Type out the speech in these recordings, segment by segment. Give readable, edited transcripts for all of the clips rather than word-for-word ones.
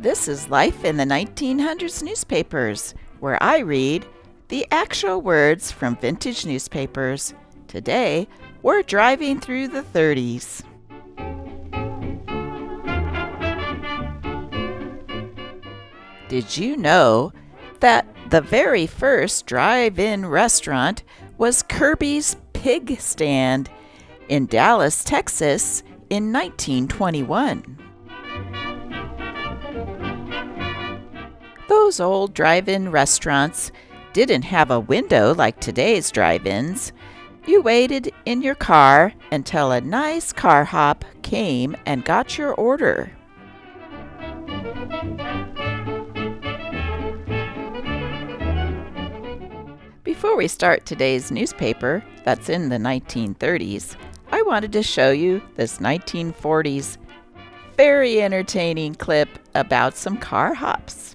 This is Life in the 1900s newspapers, where I read the actual words from vintage newspapers. Today, we're driving through the 30s. Did you know that the very first drive-in restaurant was Kirby's Pig Stand in Dallas, Texas in 1921? Those old drive-in restaurants didn't have a window like today's drive-ins. You waited in your car until a nice car hop came and got your order. Before we start today's newspaper, that's in the 1930s, I wanted to show you this 1940s very entertaining clip about some car hops.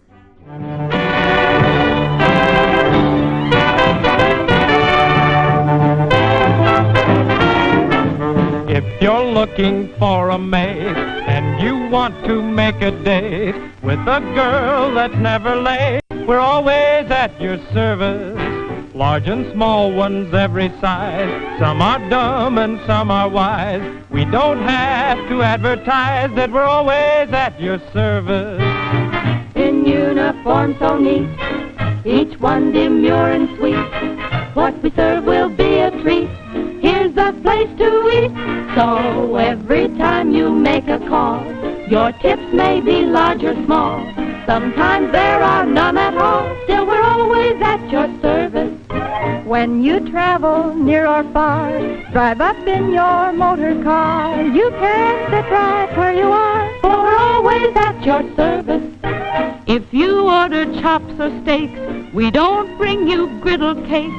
If you're looking for a mate and you want to make a date with a girl that's never late, we're always at your service. Large and small ones every size. Some are dumb and some are wise. We don't have to advertise that we're always at your service. In uniform so neat, each one demure and sweet. What we serve will be a treat. Here's the place to eat. So every time you make a call, your tips may be large or small. Sometimes there are none at all. Still, we're always at your service. When you travel near or far, drive up in your motor car. You can sit right where you are, for we're always at your service. If you order chops or steaks, we don't bring you griddle cakes.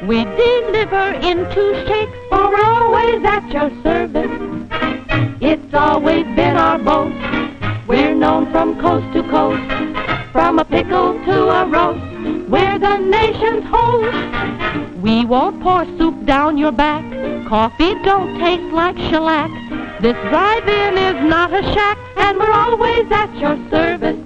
We deliver in 2 shakes, for we're always at your service. It's always been our boast. We're known from coast to coast, from a pickle to a roast. We're the nation's host. We won't pour soup down your back. Coffee don't taste like shellac. This drive-in is not a shack, and we're always at your service.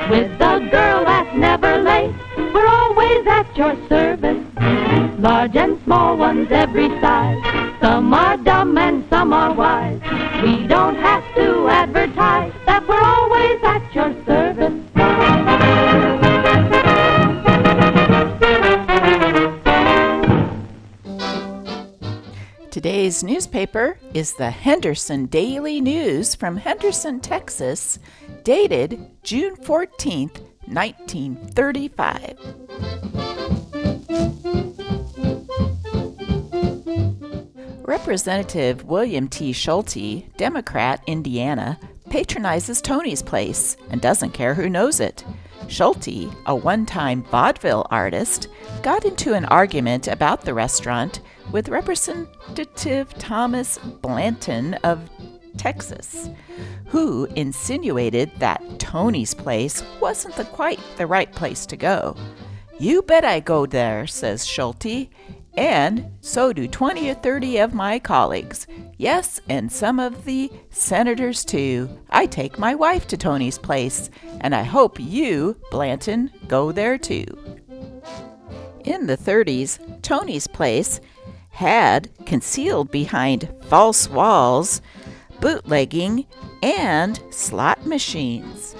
With the girl that's never late, we're always at your service. Large and small ones every size. Some are dumb and some are wise. We don't have to advertise that we're always at your service. Today's newspaper is the Henderson Daily News from Henderson, Texas, dated June 14th, 1935. Representative William T. Schulte, Democrat, Indiana, patronizes Tony's Place and doesn't care who knows it. Schulte, a one-time vaudeville artist, got into an argument about the restaurant with Representative Thomas Blanton of Texas, who insinuated that Tony's Place wasn't quite the right place to go. "You bet I go there," says Schulte, "and so do 20 or 30 of my colleagues. Yes, and some of the senators too. I take my wife to Tony's Place, and I hope you, Blanton, go there too." In the 30s, Tony's Place had, concealed behind false walls, bootlegging, and slot machines.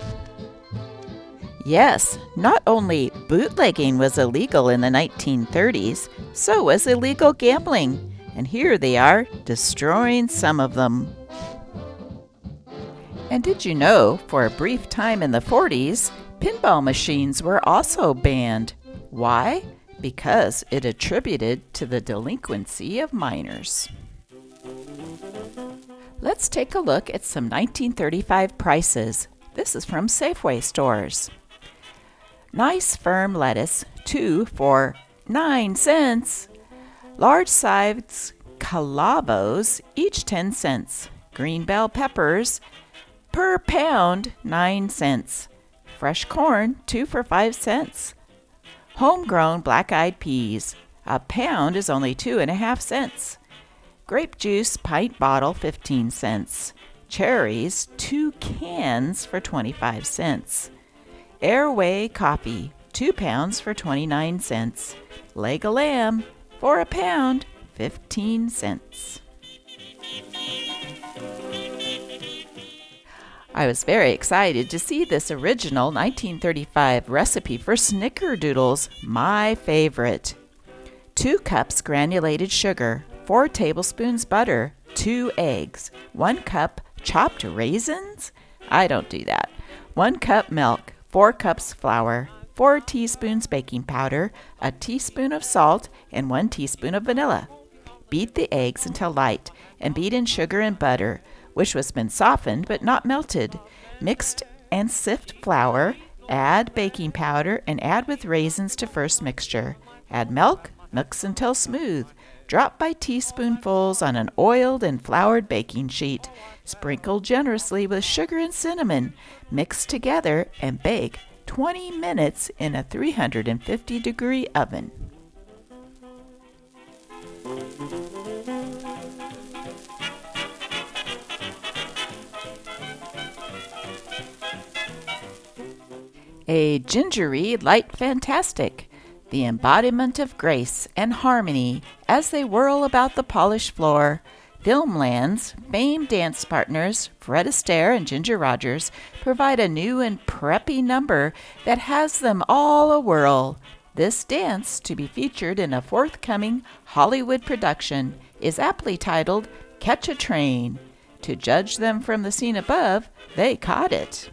Yes, not only bootlegging was illegal in the 1930s, so was illegal gambling, and here they are destroying some of them. And did you know, for a brief time in the 40s, Pinball machines were also banned. Why? Because it attributed to the delinquency of minors. Let's take a look at some 1935 prices. This is from Safeway stores. Nice firm lettuce, 2 for 9 cents. Large size calabos, each 10 cents. Green bell peppers, per pound, 9 cents. Fresh corn, 2 for 5 cents. Homegrown black-eyed peas, a pound is only 2.5 cents. Grape juice pint bottle, 15 cents. Cherries, 2 cans for 25 cents. Airway coffee, 2 pounds for 29 cents. Leg of lamb, for a pound, 15 cents. I was very excited to see this original 1935 recipe for snickerdoodles, my favorite. 2 cups granulated sugar, 4 tablespoons butter, 2 eggs, 1 cup chopped raisins? I don't do that. 1 cup milk, 4 cups flour, 4 teaspoons baking powder, a teaspoon of salt, and 1 teaspoon of vanilla. Beat the eggs until light and beat in sugar and butter, which has been softened but not melted. Mixed and sift flour, add baking powder, and add with raisins to first mixture. Add milk, mix until smooth. Drop by teaspoonfuls on an oiled and floured baking sheet. Sprinkle generously with sugar and cinnamon. Mix together and bake 20 minutes in a 350-degree oven. A gingery light fantastic, the embodiment of grace and harmony as they whirl about the polished floor. Filmland's famed dance partners, Fred Astaire and Ginger Rogers, provide a new and preppy number that has them all a-whirl. This dance, to be featured in a forthcoming Hollywood production, is aptly titled Catch a Train. To judge them from the scene above, they caught it.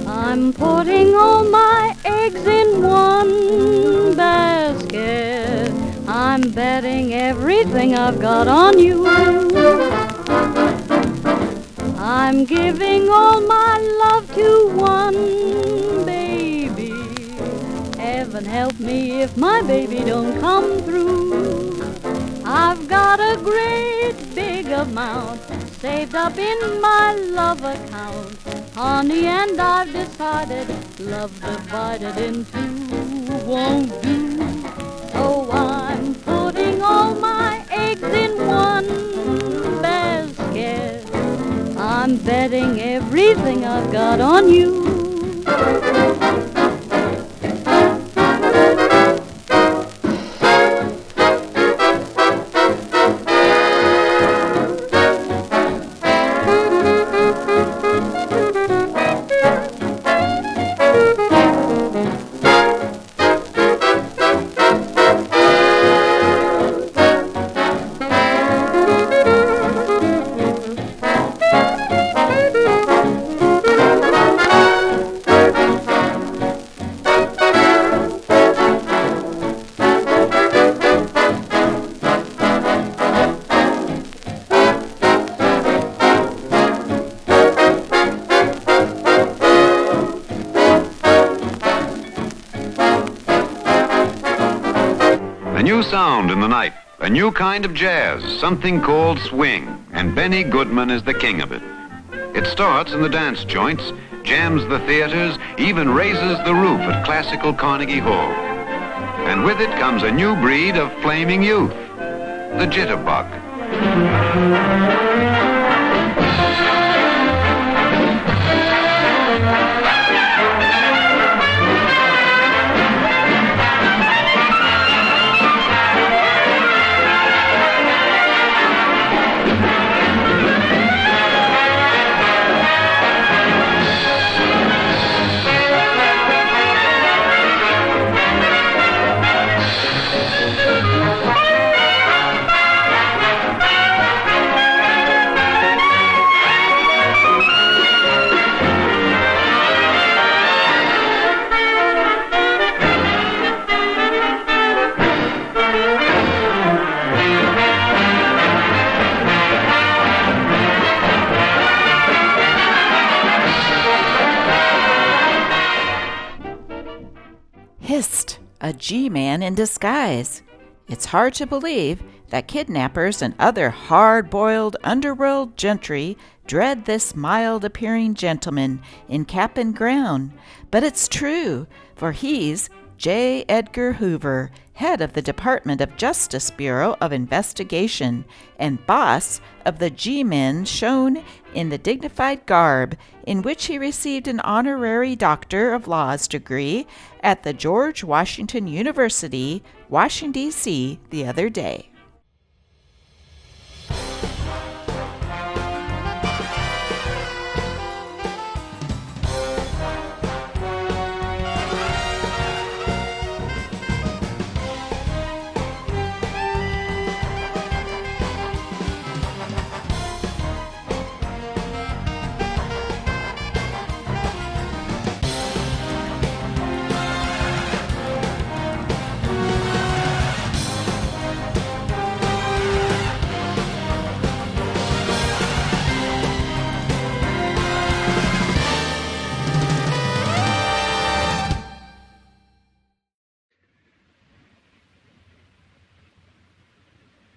I'm putting all my eggs in one basket. I'm betting everything I've got on you. I'm giving all my love to one baby. Heaven help me if my baby don't come through. I've got a great big amount saved up in my love account, honey, and I've decided love divided in two won't do. So I'm putting all my eggs in one basket. I'm betting everything I've got on you. A new sound in the night, A new kind of jazz, something called swing, and Benny Goodman is the king of it. It starts in the dance joints, jams the theaters, even raises the roof at classical Carnegie Hall. And with it comes a new breed of flaming youth, the Jitterbug. Hist, a G-man in disguise. It's hard to believe that kidnappers and other hard-boiled underworld gentry dread this mild-appearing gentleman in cap and gown, but it's true, for he's J. Edgar Hoover, head of the Department of Justice Bureau of Investigation and boss of the G-men shown in the dignified garb in which he received an honorary Doctor of Laws degree at the George Washington University, Washington, D.C. the other day.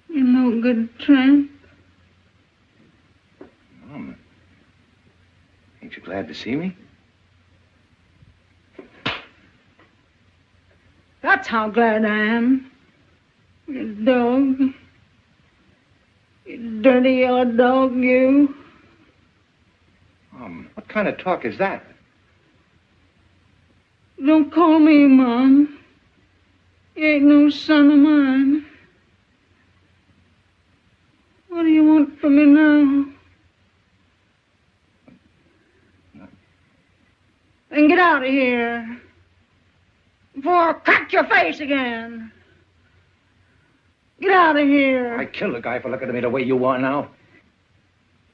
You no good tramp. Mom, ain't you glad to see me? That's how glad I am. You dog. You dirty yellow dog, you. Mom, what kind of talk is that? Don't call me Mom. You ain't no son of mine. What do you want from me now? Then get out of here before I crack your face again. Get out of here. I killed a guy for looking at me the way you are now.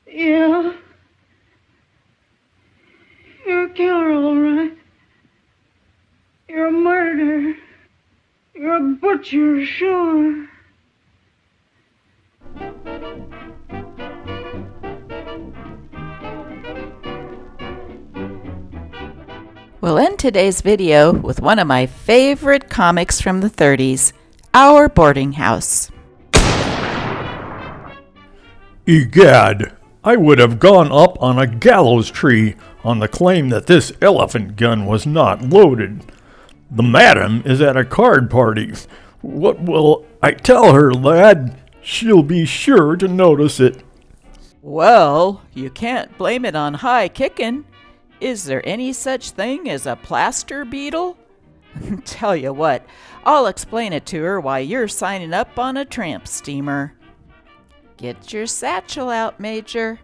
Yeah. You're a killer, all right. You're a murderer. You're a butcher, sure. We'll end today's video with one of my favorite comics from the 30s, Our Boarding House. Egad, I would have gone up on a gallows tree on the claim that this elephant gun was not loaded. The madam is at a card party. What will I tell her, lad? She'll be sure to notice it. Well, you can't blame it on high kicking. Is there any such thing as a plaster beetle? Tell you what, I'll explain it to her while you're signing up on a tramp steamer. Get your satchel out, Major.